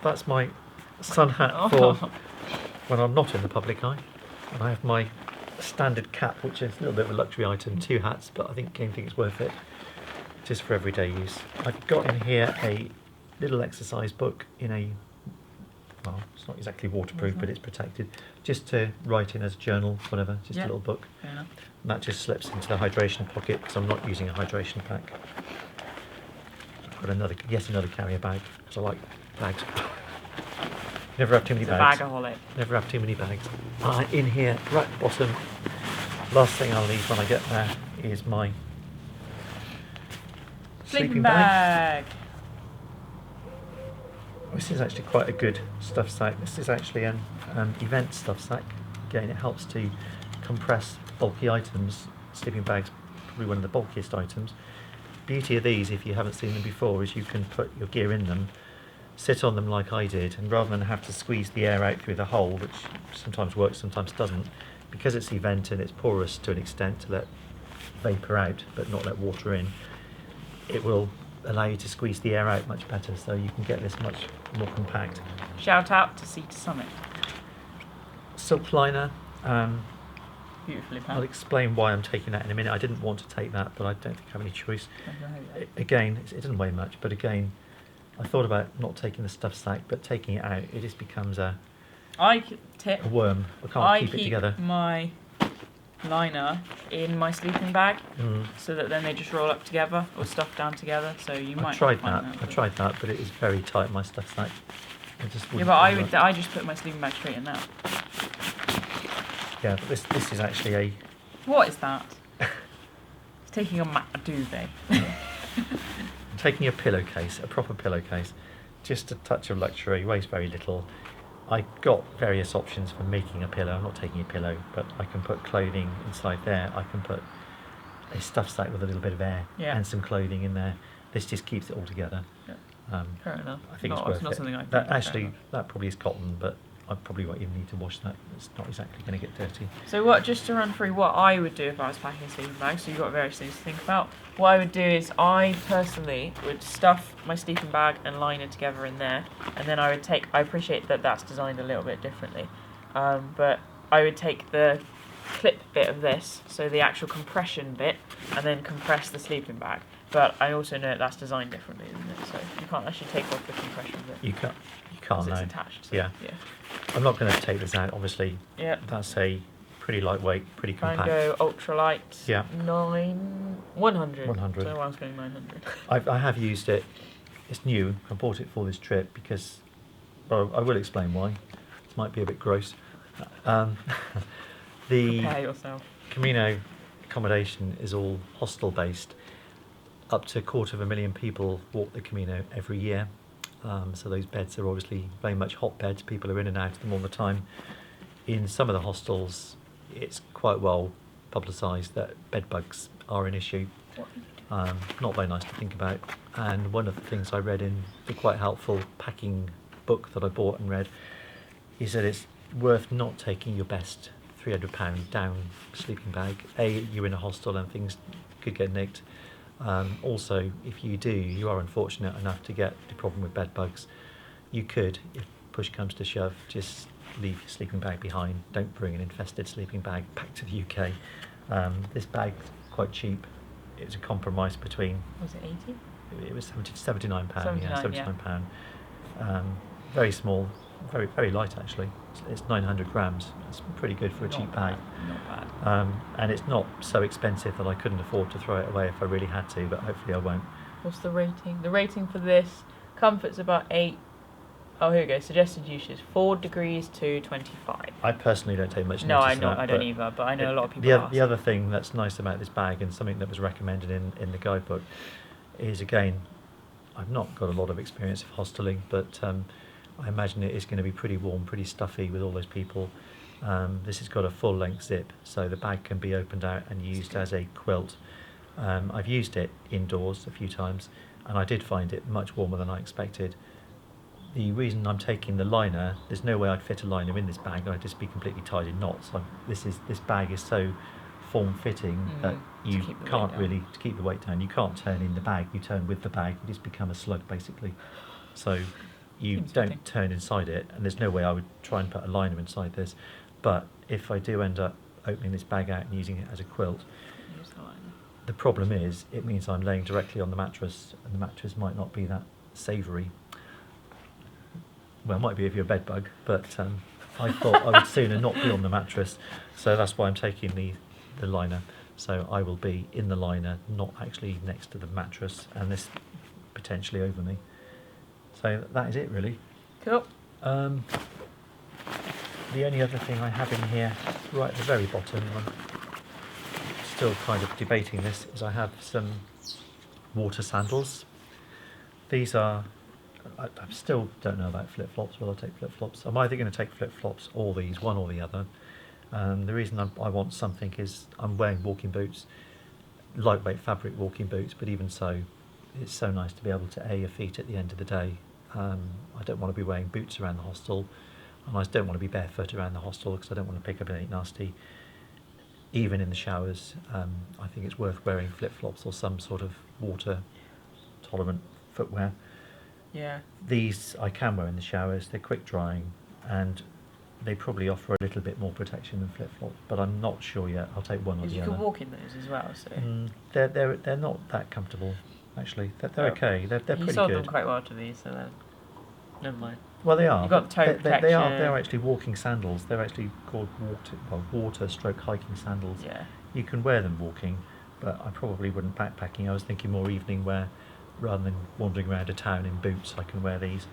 That's my sun hat for when I'm not in the public eye. And I have my standard cap, which is a little bit of a luxury item, 2 hats, but I think it's worth it just for everyday use. I've got in here a little exercise book well, it's not exactly waterproof, but it's protected, just to write in as a journal, whatever, just a little book. And that just slips into the hydration pocket because I'm not using a hydration pack. I've got another carrier bag because I like bags. Never have too many bags. Bagaholic. Never have too many bags. In here, right at the bottom, last thing I'll leave when I get there is my sleeping bag. This is actually quite a good stuff sack. This is actually an event stuff sack. Again, it helps to compress bulky items. Sleeping bag's probably one of the bulkiest items. Beauty of these, if you haven't seen them before, is you can put your gear in them, sit on them like I did, and rather than have to squeeze the air out through the hole, which sometimes works, sometimes doesn't, because it's event and it's porous to an extent to let vapour out but not let water in, it will allow you to squeeze the air out much better, so you can get this much more compact. Shout out to Sea to Summit. Silk liner. Beautifully packed. I'll explain why I'm taking that in a minute. I didn't want to take that, but I don't think I have any choice. Again, it doesn't weigh much, but again, I thought about not taking the stuff sack, but taking it out, it just becomes a worm. I can't keep it together. I keep my liner in my sleeping bag, so that then they just roll up together or stuff down together. So you might. I tried that, but it is very tight, my stuff sack. Yeah, but I just put my sleeping bag straight in now. Yeah, but this is actually a... What is that? It's taking a duvet. I'm taking a pillowcase, a proper pillowcase. Just a touch of luxury, weighs very little. I got various options for making a pillow. I'm not taking a pillow, but I can put clothing inside there. I can put a stuff sack with a little bit of air and some clothing in there. This just keeps it all together. Yeah. Fair enough. I think it's worth not it. something I That probably is cotton, but I probably won't even need to wash that. It's not exactly going to get dirty. So just to run through what I would do if I was packing a sleeping bag, so you've got various things to think about. What I would do is I personally would stuff my sleeping bag and liner together in there, and then I appreciate that that's designed a little bit differently, but I would take the clip bit of this, so the actual compression bit, and then compress the sleeping bag. But I also know that's designed differently, isn't it? So you can't actually take off the compression bit. You can't. It's No. attached. So, yeah. I'm not going to take this out, obviously. Yeah. That's a pretty lightweight, pretty compact. Mango ultralight. Yeah. 100. 100. So I was going 900. I have used it. It's new. I bought it for this trip because, well, I will explain why. It might be a bit gross. The Prepare yourself. Camino accommodation is all hostel based. Up to 250,000 people walk the Camino every year. So those beds are obviously very much hot beds. People are in and out of them all the time. In some of the hostels, it's quite well publicised that bed bugs are an issue. Not very nice to think about. And one of the things I read in the quite helpful packing book that I bought and read is that it's worth not taking your best £300 down sleeping bag. You're in a hostel and things could get nicked. Also, if you are unfortunate enough to get the problem with bed bugs, you could, if push comes to shove, just leave your sleeping bag behind. Don't bring an infested sleeping bag back to the UK. This bag's quite cheap. It was a compromise between... Was it 80? It was £79. £79. Very small, very, very light actually. It's 900 grams. It's pretty good for a cheap bag. Not bad. And it's not so expensive that I couldn't afford to throw it away if I really had to, but hopefully I won't. What's the rating? The rating for this, comfort's about 8. Oh, here we go. Suggested usage, 4 degrees to 25. I personally don't take much No, notice of that. I don't either, but I know a lot of people The other thing that's nice about this bag, and something that was recommended in the guidebook, is, again, I've not got a lot of experience of hosteling, but I imagine it is going to be pretty warm, pretty stuffy with all those people. This has got a full length zip, so the bag can be opened out and used as a quilt. I've used it indoors a few times, and I did find it much warmer than I expected. The reason I'm taking the liner, there's no way I'd fit a liner in this bag. I'd just be completely tied in knots. This bag is so form-fitting that you can't really, to keep the weight down, you can't turn in the bag. You turn with the bag. You just become a slug, basically. So you don't turn inside it, and there's no way I would try and put a liner inside this. But if I do end up opening this bag out and using it as a quilt, the problem is it means I'm laying directly on the mattress, and the mattress might not be that savoury. Well, it might be if you're a bed bug, but I thought I would sooner not be on the mattress, so that's why I'm taking the liner. So I will be in the liner, not actually next to the mattress, and this potentially over me. So that is it, really. Cool. The only other thing I have in here, right at the very bottom, I'm still kind of debating this, is I have some water sandals. These are... I still don't know about flip-flops. Will I take flip-flops? I'm either going to take flip-flops or these, one or the other. The reason I want something is I'm wearing walking boots, lightweight fabric walking boots, but even so, it's so nice to be able to air your feet at the end of the day. I don't want to be wearing boots around the hostel, and I don't want to be barefoot around the hostel because I don't want to pick up anything nasty. Even in the showers, I think it's worth wearing flip-flops or some sort of water-tolerant footwear. Yeah. These I can wear in the showers. They're quick drying, and they probably offer a little bit more protection than flip-flops, but I'm not sure yet. I'll take one or the other. You can walk in those as well, so... They're not that comfortable, actually. They're okay. They're pretty good. You sold them quite well to these, so then... Never mind. Well, they are. You've got toe protection. They're actually walking sandals. They're actually called water/hiking sandals. Yeah. You can wear them walking, but I probably wouldn't backpacking. I was thinking more evening wear, rather than wandering around a town in boots. I can wear these.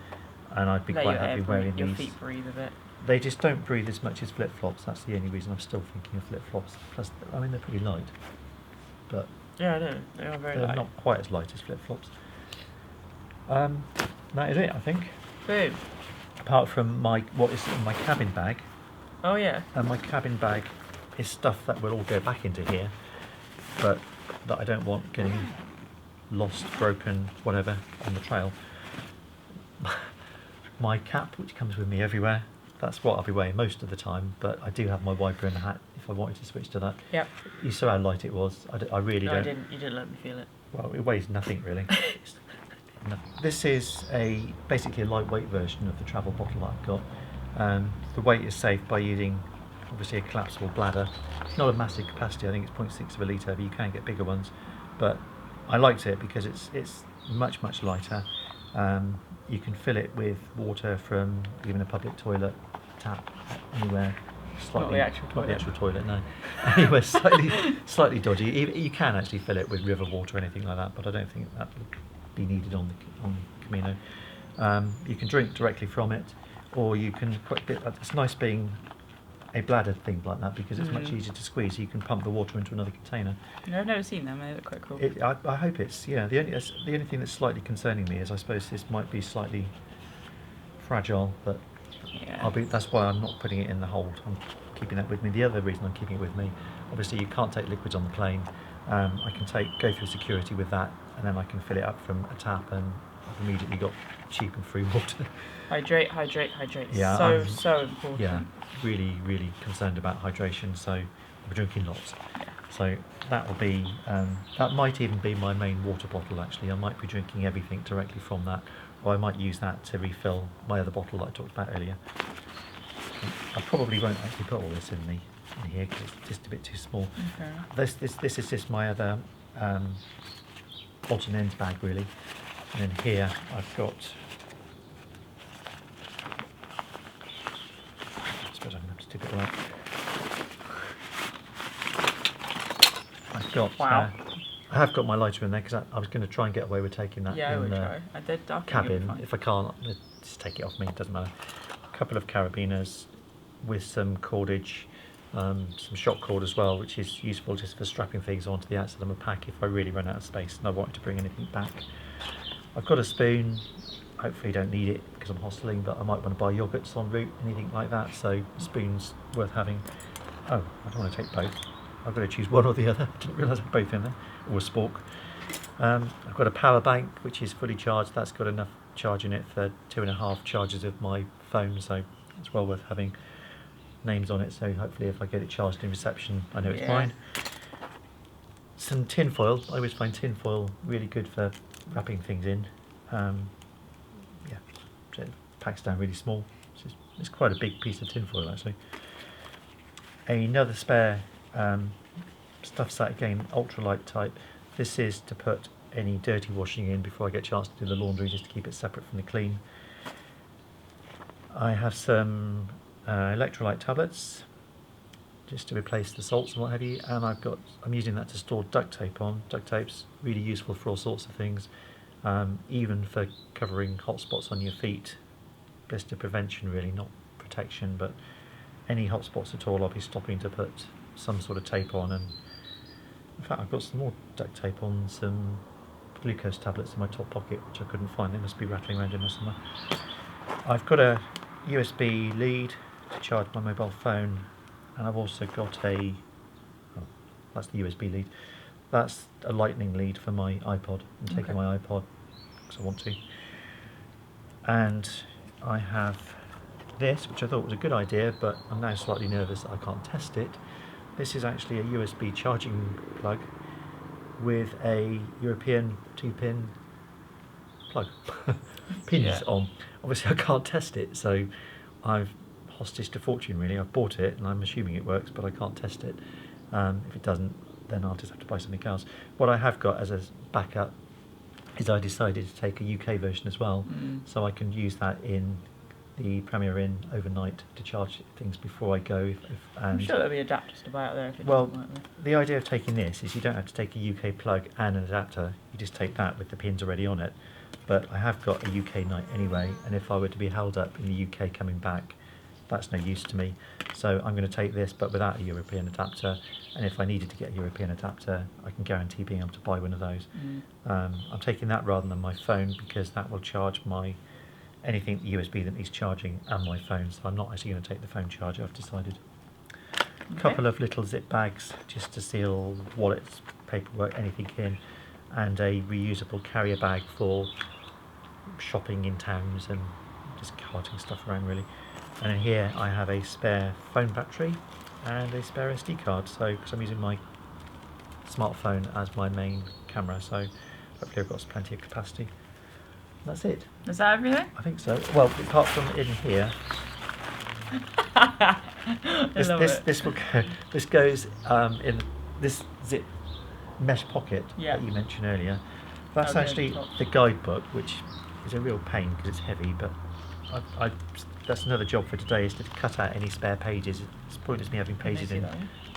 and I'd be Let quite your happy air wearing your these. feet breathe a bit. They just don't breathe as much as flip-flops. That's the only reason I'm still thinking of flip-flops. Plus, I mean, they're pretty light, but Yeah, I know. They are very they're light. not quite as light as flip-flops. That is it, I think. Boom. Apart from what is in my cabin bag, Oh yeah. and my cabin bag is stuff that will all go back into here, but that I don't want getting lost, broken, whatever on the trail. My cap, which comes with me everywhere, that's what I'll be wearing most of the time, but I do have my wiper and a hat if I wanted to switch to that. Yep. You saw how light it was. I really No, don't. I didn't. You didn't let me feel it. Well, it weighs nothing really. No. This is basically a lightweight version of the travel bottle that I've got. The weight is saved by using obviously a collapsible bladder. It's not a massive capacity, I think it's 0.6 of a litre, but you can get bigger ones. But I liked it because it's much lighter. You can fill it with water from even a public toilet, tap, anywhere. Not the actual toilet. Not the actual toilet, no. Anywhere slightly dodgy. You can actually fill it with river water or anything like that, but I don't think that would be needed on Camino. You can drink directly from it, or you can it's nice being a bladder thing like that because it's much easier to squeeze. You can pump the water into another container. No, I've never seen them. They look quite cool. I hope it's the only thing that's slightly concerning me is I suppose this might be slightly fragile, but yeah. that's why I'm not putting it in the hold. I'm keeping that with me. The other reason I'm keeping it with me, obviously you can't take liquids on the plane. I can go through security with that, and then I can fill it up from a tap, and I've immediately got cheap and free water. Hydrate. Yeah, so important. Yeah, really concerned about hydration, so I'll be drinking lots. Yeah. So that will be, that might even be my main water bottle actually. I might be drinking everything directly from that, or I might use that to refill my other bottle that I talked about earlier. I probably won't actually put all this in here because it's just a bit too small. Okay. This is just my other odds and ends bag really, and then here I've got. I suppose I'm going to have to tip it all out. I've got. Wow. I have got my lighter in there because I was going to try and get away with taking that Yeah, I in would the try. I did. cabin. If I can't, just take it off me. It doesn't matter. A couple of carabiners with some cordage, some shock cord as well, which is useful just for strapping things onto the outside of my pack if I really run out of space and I wanted to bring anything back. I've got a spoon. Hopefully don't need it because I'm hosteling, but I might want to buy yogurts en route, anything like that, so a spoon's worth having. Oh, I don't want to take both. I've got to choose one or the other. I didn't realise I had both in there, or a spork. I've got a power bank which is fully charged. That's got enough charge in it for 2.5 charges of my phone, so it's well worth having names on it, so hopefully if I get it charged in reception I know it's mine. Some tin foil. I always find tin foil really good for wrapping things in. So it packs down really small. It's quite a big piece of tin foil actually. Another spare stuff set, again ultralight type. This is to put any dirty washing in before I get a chance to do the laundry, just to keep it separate from the clean. I have some electrolyte tablets just to replace the salts and what have you, and I'm using that to store duct tape on. Duct tape's really useful for all sorts of things, even for covering hot spots on your feet. Blister prevention really, not protection, but any hot spots at all I'll be stopping to put some sort of tape on. And in fact I've got some more duct tape on some glucose tablets in my top pocket which I couldn't find. They must be rattling around in there somewhere. I've got a USB lead to charge my mobile phone, and I've also got that's the USB lead. That's a lightning lead for my iPod. I'm taking my iPod because I want to. And I have this, which I thought was a good idea, but I'm now slightly nervous that I can't test it. This is actually a USB charging plug with a European 2-pin plug. Pins on. Obviously I can't test it, so I've hostage to fortune really. I've bought it and I'm assuming it works, but I can't test it. If it doesn't, then I'll just have to buy something else. What I have got as a backup is I decided to take a UK version as well, so I can use that in the Premier Inn overnight to charge things before I go. I'm sure there'll be adapters to buy out there if it doesn't work there. The idea of taking this is you don't have to take a UK plug and an adapter, you just take that with the pins already on it. but I have got a UK night anyway, and if I were to be held up in the UK coming back, that's no use to me. So I'm going to take this, but without a European adapter, and if I needed to get a European adapter, I can guarantee being able to buy one of those. I'm taking that rather than my phone, because that will charge my anything USB that needs charging and my phone, so I'm not actually going to take the phone charger, I've decided. A couple of little zip bags just to seal wallets, paperwork, anything in, and a reusable carrier bag for shopping in towns and just carting stuff around really. And in here I have a spare phone battery and a spare SD card, so because I'm using my smartphone as my main camera, so hopefully I've got plenty of capacity. That's it. Is that everything? I think so. Well, apart from in here, this will go. This goes in this zip mesh pocket that you mentioned earlier. That's actually the guidebook, which is a real pain because it's heavy. But that's another job for today, is to cut out any spare pages. It's pointless me having pages in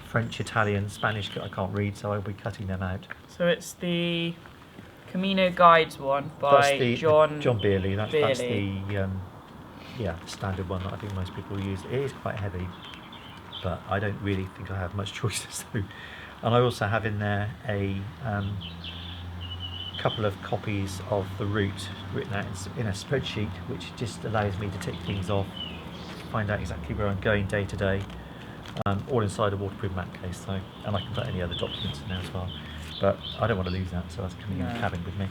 French, Italian, Spanish that I can't read, so I'll be cutting them out. So it's the Camino Guides one by John Beerley. That's the standard one that I think most people use. It is quite heavy, but I don't really think I have much choice. So, and I also have in there a couple of copies of the route written out in a spreadsheet, which just allows me to tick things off, find out exactly where I'm going day to day, all inside a waterproof map case. So, and I can put any other documents in there as well. But I don't want to lose that, so that's coming in the cabin with me.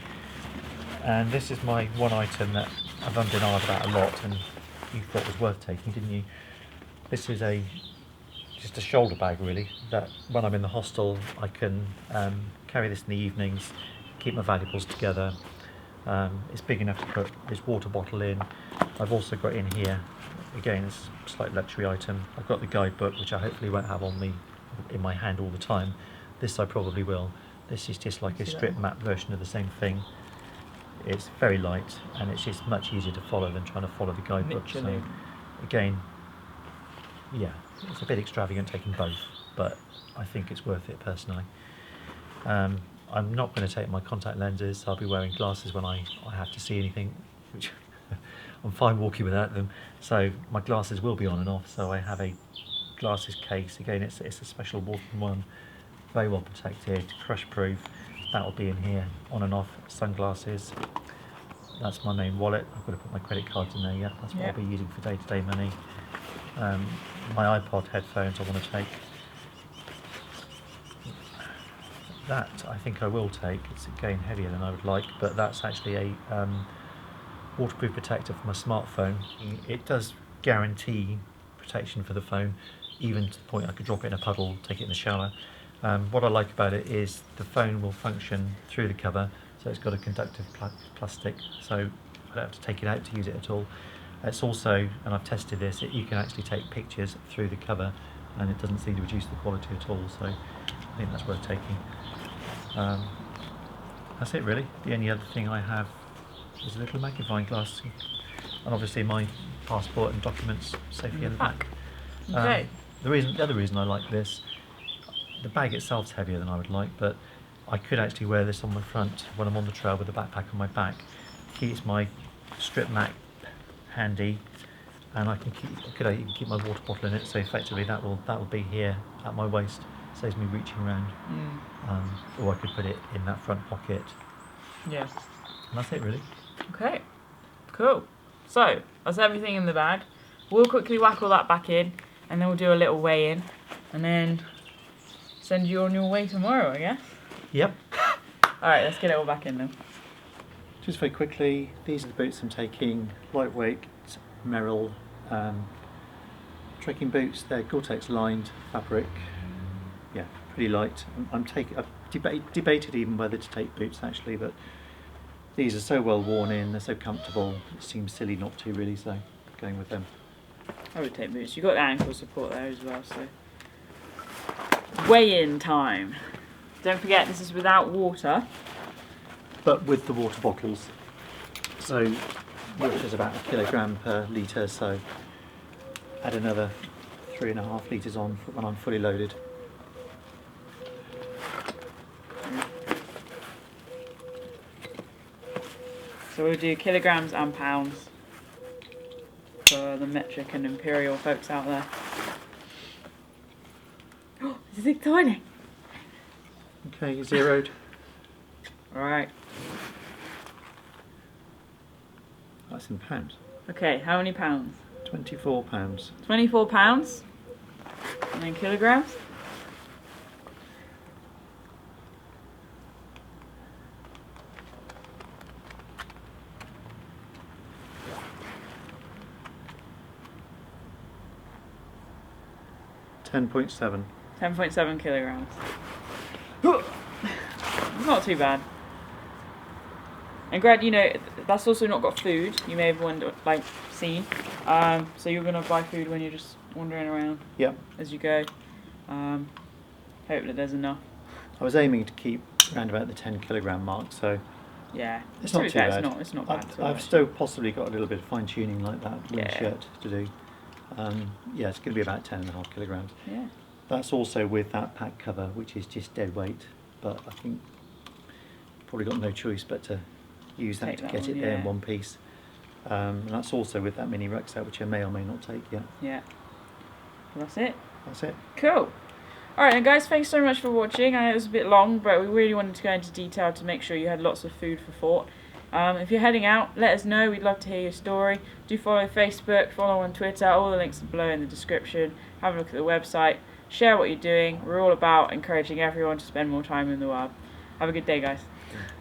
And this is my one item that I've been on about a lot, and you thought was worth taking, didn't you? This is just a shoulder bag really, that when I'm in the hostel I can carry this in the evenings, keep my valuables together. It's big enough to put this water bottle in. I've also got in here, again, it's a slight luxury item, I've got the guidebook, which I hopefully won't have on me in my hand all the time. This I probably will. This is just like a strip map version of the same thing. It's very light, and it's just much easier to follow than trying to follow the guidebook. So again, yeah, it's a bit extravagant taking both, but I think it's worth it personally. I'm not going to take my contact lenses, so I'll be wearing glasses when I have to see anything, which I'm fine walking without them. So my glasses will be on and off, so I have a glasses case. Again, it's a special walking one, very well protected, crush proof. That will be in here, on and off. Sunglasses, that's my main wallet. I've got to put my credit cards in there yet. That's what I'll be using for day-to-day money. My iPod headphones I want to take. That I think I will take. It's again heavier than I would like, but that's actually a waterproof protector for my smartphone. It does guarantee protection for the phone, even to the point I could drop it in a puddle, take it in the shower. What I like about it is the phone will function through the cover, so it's got a conductive plastic, so I don't have to take it out to use it at all. It's also, and I've tested this, you can actually take pictures through the cover, and it doesn't seem to reduce the quality at all, so I think that's worth taking. That's it really. The only other thing I have is a little magnifying glass, and obviously my passport and documents safely in the back. Okay. The other reason I like this, the bag itself's heavier than I would like, but I could actually wear this on my front when I'm on the trail with the backpack on my back. Keeps my strip map handy, and I could even keep my water bottle in it. So effectively, that will be here at my waist, saves me reaching around. Or I could put it in that front pocket. Yeah. And that's it really. Okay. Cool. So that's everything in the bag. We'll quickly whack all that back in, and then we'll do a little weigh in, and then send you on your way tomorrow, I guess. Yep. Alright, let's get it all back in then. Just very quickly, these are the boots I'm taking. Lightweight Merrell trekking boots. They're Gore-Tex lined fabric. Yeah, pretty light. I've debated even whether to take boots actually, but these are so well worn in, they're so comfortable, it seems silly not to really, so going with them. I would take boots. You've got the ankle support there as well, so. Weigh-in time. Don't forget, this is without water. But with the water bottles. So, which is about 1 kilogram per litre, so add another 3.5 litres on when I'm fully loaded. So we'll do kilograms and pounds for the metric and imperial folks out there. Oh, this is exciting. Okay, you zeroed. Alright. That's in pounds. Okay, how many pounds? 24 pounds. 24 pounds. And then kilograms? $10.7. 10.7 kilograms. It's not too bad. And Greg, you know, that's also not got food. You may have seen. So you're going to buy food when you're just wandering around. Yep. As you go. Hope that there's enough. I was aiming to keep around about the 10 kilogram mark, so yeah, it's not too bad. It's not bad. I've still possibly got a little bit of fine tuning like that with the shirt to do. Yeah, it's going to be about 10.5 kilograms. Yeah. That's also with that pack cover, which is just dead weight. But I think probably got no choice but to use that to get it there in one piece. And that's also with that mini rucksack, which I may or may not take yet. Yeah. Well, that's it. That's it. Cool. Alright, and guys, thanks so much for watching. I know it was a bit long, but we really wanted to go into detail to make sure you had lots of food for thought. If you're heading out, let us know. We'd love to hear your story. Do follow Facebook, follow on Twitter. All the links are below in the description. Have a look at the website. Share what you're doing. We're all about encouraging everyone to spend more time in the wild. Have a good day, guys.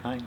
Bye.